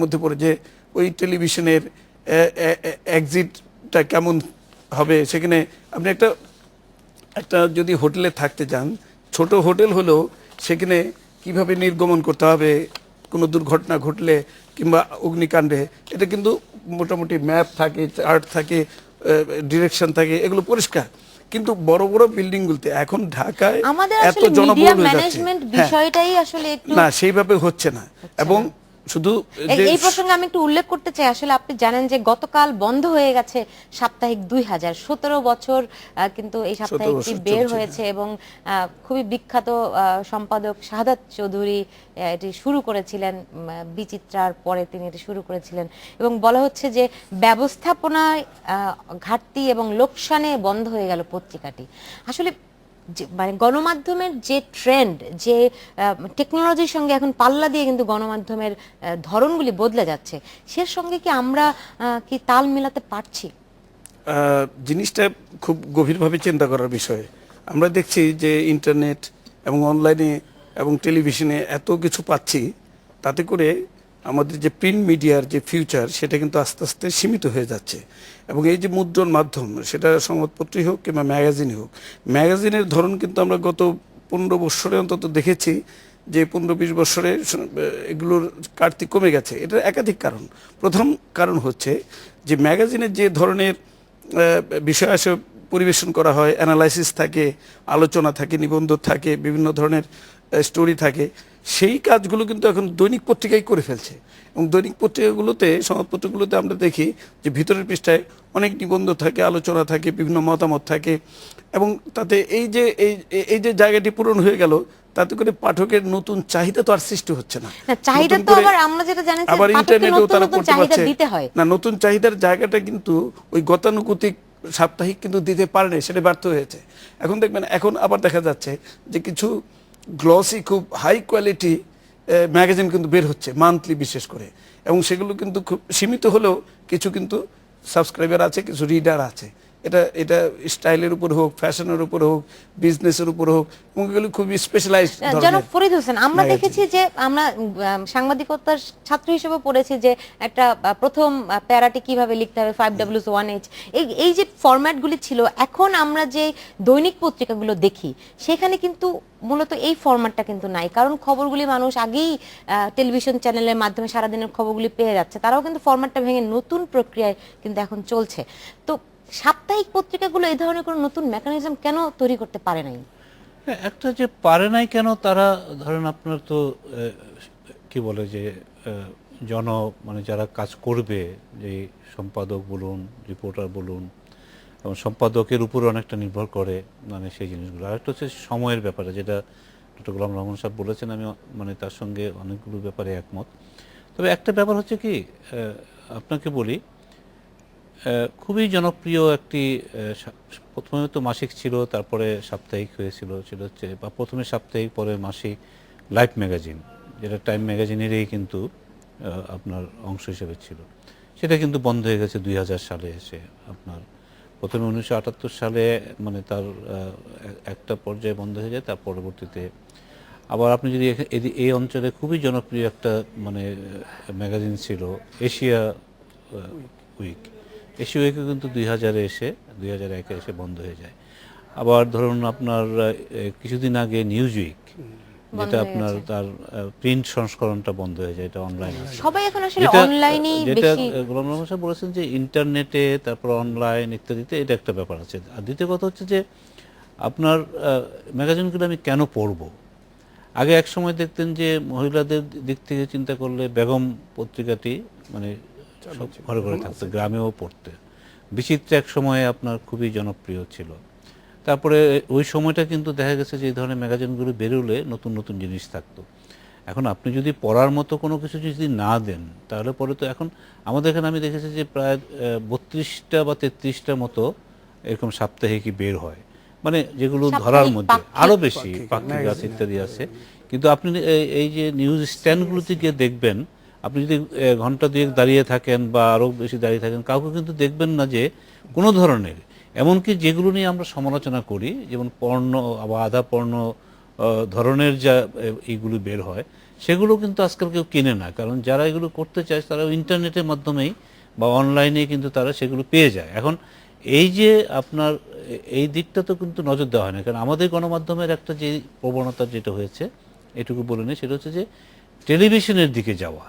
মধ্যে পড়ে যে ওই টেলিভিশনের এক্সিটটা কেমন হবে। সেখানে আপনি একটা একটা যদি হোটেলে থাকতে যান, ছোট হোটেল হলেও সেখানে কিভাবে নির্গমন করতে হবে কোনো দুর্ঘটনা ঘটলে কিংবা অগ্নিকাণ্ডে, এটা কিন্তু মোটামুটি ম্যাপ থাকে, চার্ট থাকে, ডিরেকশন থাকে, এগুলো পরিষ্কার। কিন্তু বড় বড় বিল্ডিংগুলোতে এখন ঢাকায় এত জনবহুল হয়ে যাচ্ছে, বিষয়টাই আসলে একটু না সেইভাবে হচ্ছে না। এবং শুধু এই প্রসঙ্গে আমি একটু উল্লেখ করতে চাই, আসলে আপনি জানেন যে গতকাল বন্ধ হয়ে গেছে সাপ্তাহিক 2017 বছর কিন্তু এই সাপ্তাহিকটি বের হয়েছে এবং খুবই বিখ্যাত সম্পাদক শাহাদাত চৌধুরী এটি শুরু করেছিলেন, বিচিত্রার পরে তিনি এটি শুরু করেছিলেন এবং বলা হচ্ছে যে ব্যবস্থাপনায় ঘাটতি এবং লোকসানে বন্ধ হয়ে গেল পত্রিকাটি। আসলে মানে গণমাধ্যমের যে ট্রেন্ড, যে টেকনোলজির সঙ্গে এখন পাল্লা দিয়ে কিন্তু গণমাধ্যমের ধরনগুলি বদলে যাচ্ছে, সে সঙ্গে কি আমরা কি তাল মেলাতে পারছি? জিনিসটা খুব গভীরভাবে চিন্তা করার বিষয়। আমরা দেখছি যে ইন্টারনেট এবং অনলাইনে এবং টেলিভিশনে এত কিছু পাচ্ছি, তাতে করে আমাদের যে প্রিন্ট মিডিয়ার যে ফিউচার সেটা কিন্তু আস্তে আস্তে সীমিত হয়ে যাচ্ছে। এবং এই যে মুদ্রণ মাধ্যম, সেটা সংবাদপত্রই হোক কিংবা ম্যাগাজিনই হোক, ম্যাগাজিনের ধরন কিন্তু আমরা গত 15 বছরে অন্তত দেখেছি যে 15-20 বছরে এগুলোর কাটতি কমে গেছে। এটার একাধিক কারণ। প্রথম কারণ হচ্ছে যে ম্যাগাজিনের যে ধরনের বিষয় আসে পরিবেশন করা হয়, অ্যানালাইসিস থাকে, আলোচনা থাকে, নিবন্ধ থাকে, বিভিন্ন ধরনের স্টোরি থাকে, সেই কাজগুলো কিন্তু এখন দৈনিক পত্রিকায় করে ফেলছে। এবং দৈনিক পত্রিকাগুলোতে, সংবাদপত্রগুলোতে আমরা দেখি যে ভিতরের পৃষ্ঠায় অনেক নিবন্ধ থাকে, আলোচনা থাকে, বিভিন্ন মতামত থাকে। এবং তাতে এই যে জায়গাটি পূরণ হয়ে গেল, তাতে করে পাঠকের নতুন চাহিদা তো আর সৃষ্টি হচ্ছে না। চাহিদা তো আবার আমরা যেটা জানি যে আবার ইন্টারনেটেও তারা পড়তে পারছে না, নতুন চাহিদার জায়গাটা কিন্তু ওই গতানুগতিক সাপ্তাহিক কিন্তু দিতে পারেনি, সেটা ব্যর্থ হয়েছে। এখন দেখবেন, এখন আবার দেখা যাচ্ছে যে কিছু গ্লসি খুব হাই কোয়ালিটি ম্যাগাজিন কিন্তু বের হচ্ছে মান্থলি বিশেষ করে, এবং সেগুলো কিন্তু খুব সীমিত হলেও কিছু কিন্তু সাবস্ক্রাইবার আছে, কিছু রিডার আছে। এটা স্টাইলের উপর হোক, ফ্যাশনের উপর হোক, বিজনেসের উপর হোক, এবং এগুলো খুব স্পেশালাইজড। জনাব ফরিদ হোসেন, আমরা দেখেছি যে আমরা সাংবাদিকতার ছাত্র হিসেবে পড়েছি যে একটা প্রথম প্যারাটি কিভাবে লিখতে হবে, 5W1H, এই যে ফরম্যাটগুলি ছিল, এখন আমরা যে দৈনিক পত্রিকাগুলো দেখি সেখানে কিন্তু মূলত এই ফরম্যাটটা কিন্তু নাই। কারণ খবরগুলি মানুষ আগেই টেলিভিশন চ্যানেলের মাধ্যমে সারাদিনের খবরগুলি পেয়ে যাচ্ছে, তারাও কিন্তু ফরম্যাটটা ভেঙে নতুন প্রক্রিয়ায় কিন্তু এখন চলছে। তো সাপ্তাহিক পত্রিকাগুলো এই ধরনের কোনো নতুন মেকানিজম কেন তৈরি করতে পারে নাই? একটা যে পারে নাই কেন, তারা ধরেন আপনার তো কি বলে যে মানে যারা কাজ করবে, যে সম্পাদক বলুন, রিপোর্টার বলুন, এবং সম্পাদকের উপর অনেকটা নির্ভর করে মানে সেই জিনিসগুলো। আর একটা হচ্ছে সময়ের ব্যাপারে, যেটা ডক্টর গোলাম রহমান সাহেব বলেছেন, আমি মানে তার সঙ্গে অনেকগুলো ব্যাপারে একমত। তবে একটা ব্যাপার হচ্ছে কি, আপনাকে বলি, খুবই জনপ্রিয় একটি, প্রথমে তো মাসিক ছিল, তারপরে সাপ্তাহিক হয়েছিল, সেটা হচ্ছে বা প্রথমে সাপ্তাহিক পরে মাসিক লাইফ ম্যাগাজিন, যেটা টাইম ম্যাগাজিনেরই কিন্তু আপনার অংশ হিসেবে ছিল। সেটা কিন্তু বন্ধ হয়ে গেছে 2000 সালে এসে। আপনার প্রথমে 1978 সালে মানে তার একটা পর্যায়ে বন্ধ হয়ে যায়, তার পরবর্তীতে আবার আপনি যদি এই অঞ্চলে খুবই জনপ্রিয় একটা মানে ম্যাগাজিন ছিল এশিয়া উইক, এশিয়া উইকও কিন্তু 2000-এ এসে 2001-এ এসে বন্ধ হয়ে যায়। আবার ধরুন আপনার কিছুদিন আগে নিউজ উইক, যেটা আপনার তার প্রিন্ট সংস্করণটা বন্ধ হয়ে যায়, এটা অনলাইন আছে। সবাই এখন আসলে অনলাইনেই বেশি, যেটা গোলাম রহমান সাহেব বলেছেন যে ইন্টারনেটে, তারপর অনলাইন ইত্যাদিতে, এটা একটা ব্যাপার আছে। আর দ্বিতীয় কথা হচ্ছে যে আপনার ম্যাগাজিনগুলো আমি কেন পড়বো? আগে এক সময় দেখতেন যে মহিলাদের দিক থেকে চিন্তা করলে বেগম পত্রিকাটি মানে ঘরে ঘরে থাকতো, গ্রামেও পড়তে। বিচিত্র এক সময়ে আপনার খুবই জনপ্রিয় ছিল। তারপরে ওই সময়টা কিন্তু দেখা গেছে যে এই ধরনের ম্যাগাজিনগুলো বেরোলে নতুন নতুন জিনিস থাকতো। এখন আপনি যদি পড়ার মতো কোনো কিছু যদি না দেন, তাহলে পরে তো এখন আমাদের এখানে আমি দেখেছি যে প্রায় 32টা বা 33টার মতো এরকম সাপ্তাহিকই বের হয়, মানে যেগুলো ধরার মধ্যে আরও বেশি পাখি গাছ ইত্যাদি আছে। কিন্তু আপনি এই যে নিউজ স্ট্যান্ডগুলোতে গিয়ে দেখবেন, আপনি যদি ঘন্টা দুয়েক দাঁড়িয়ে থাকেন বা আরও বেশি দাঁড়িয়ে থাকেন, কাউকে কিন্তু দেখবেন না যে কোনো ধরনের, এমনকি যেগুলো নিয়ে আমরা সমালোচনা করি, যেমন পর্ণ বা আধা পর্ণ ধরনের যা এইগুলো বের হয়, সেগুলো কিন্তু আজকাল কেউ কিনে না, কারণ যারা এগুলো করতে চায় তারা ইন্টারনেটের মাধ্যমেই বা অনলাইনে কিন্তু তারা সেগুলো পেয়ে যায়। এখন এই যে আপনার এই দিকটা তো কিন্তু নজর দেওয়া হয় না, কারণ আমাদের গণমাধ্যমের একটা যে প্রবণতা যেটা হয়েছে, এটুকু বলে নিই, সেটা হচ্ছে যে টেলিভিশনের দিকে যাওয়া,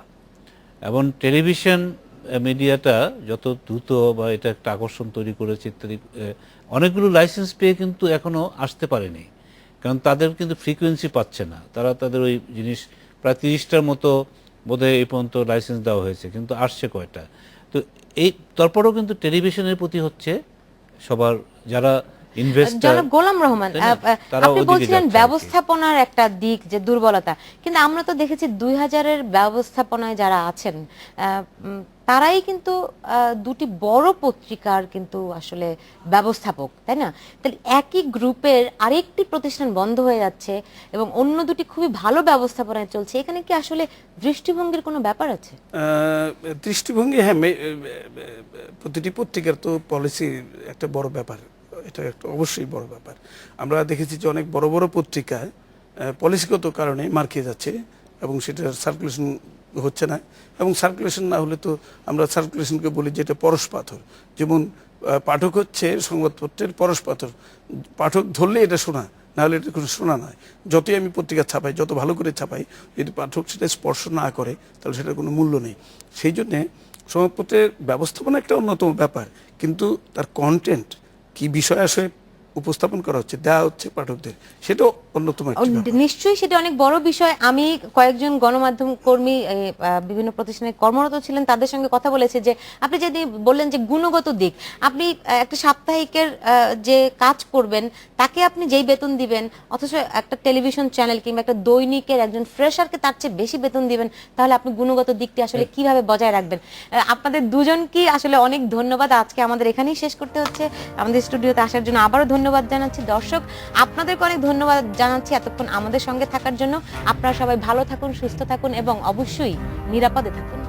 এবং টেলিভিশন মিডিয়াটা যত দ্রুত বা এটা একটা আকর্ষণ তৈরি করেছে ইত্যাদি, অনেকগুলো লাইসেন্স পেয়ে কিন্তু এখনো আসতে পারেনি, কারণ তাদের কিন্তু ফ্রিকোয়েন্সি পাচ্ছে না। তারা তাদের ওই জিনিস প্রায় 30টার মতো বোধহয় এই পর্যন্ত লাইসেন্স দেওয়া হয়েছে, কিন্তু আসছে কয়টা? তো এই তারপরেও কিন্তু টেলিভিশনের প্রতি হচ্ছে সবার যারা ইনভেস্টার, জনাব গোলাম রহমান, আপনি বলছিলেন ব্যবস্থাপনার একটা দিক যে দুর্বলতা, কিন্তু আমরা তো দেখেছি 2000-এর ব্যবস্থাপনায় যারা আছেন তারাই কিন্তু দুটি বড় পত্রিকার কিন্তু আসলে ব্যবস্থাপক, তাই না? তাহলে একই গ্রুপের আরেকটি প্রতিষ্ঠান বন্ধ হয়ে যাচ্ছে এবং অন্য দুটি খুবই ভালো ব্যবস্থাপনায় চলছে, এখানে কি আসলে দৃষ্টিভঙ্গির কোনো ব্যাপার আছে? দৃষ্টিভঙ্গি, হ্যাঁ, প্রতিটি পত্রিকার তো পলিসি একটা বড় ব্যাপার, এটা একটা অবশ্যই বড় ব্যাপার। আমরা দেখেছি যে অনেক বড় বড় পত্রিকায় পলিসিগত কারণে মার খেয়ে যাচ্ছে এবং সেটার সার্কুলেশন হচ্ছে না, এবং সার্কুলেশন না হলে তো আমরা সার্কুলেশনকে বলি যে এটা পরশ পাথর। যেমন পাঠক হচ্ছে সংবাদপত্রের পরশ পাথর, পাঠক ধরলে এটা শোনা, নাহলে এটা কোনো শোনা নয়। যতই আমি পত্রিকা ছাপাই, যত ভালো করে ছাপাই, যদি পাঠক সেটা স্পর্শ না করে তাহলে সেটার কোনো মূল্য নেই। সেই জন্যে সংবাদপত্রের ব্যবস্থাপনা একটা অন্যতম ব্যাপার, কিন্তু তার কন্টেন্ট কি বিষয় আসলে উপস্থাপন করা হচ্ছে, দেওয়া হচ্ছে পাঠকদের, সেটাও অন্যতম একটা ব্যাপার। নিশ্চয়ই সেটা অনেক বড় বিষয়। আমি কয়েকজন গণমাধ্যম কর্মী বিভিন্ন প্রতিষ্ঠানে কর্মরত ছিলেন, তাদের সঙ্গে কথা বলেছি যে আপনি যদি বললেন যে গুণগত দিক, আপনি একটা সাপ্তাহিকের যে কাজ করবেন তাকে আপনি যেই বেতন দিবেন, অথচ একটা টেলিভিশন চ্যানেল কিংবা একটা দৈনিকের একজন ফ্রেশারকে তার চেয়ে বেশি বেতন দিবেন, তাহলে আপনি গুণগত দিকটি আসলে কিভাবে বজায় রাখবেন? আপনাদের দুজনকে আসলে অনেক ধন্যবাদ। আজকে আমাদের এখানেই শেষ করতে হচ্ছে। আমাদের স্টুডিওতে আসার জন্য আবারও ধন্যবাদ জানাচ্ছি। দর্শক, আপনাদেরকে অনেক ধন্যবাদ জানাচ্ছি এতক্ষণ আমাদের সঙ্গে থাকার জন্য। আপনারা সবাই ভালো থাকুন, সুস্থ থাকুন এবং অবশ্যই নিরাপদে থাকুন।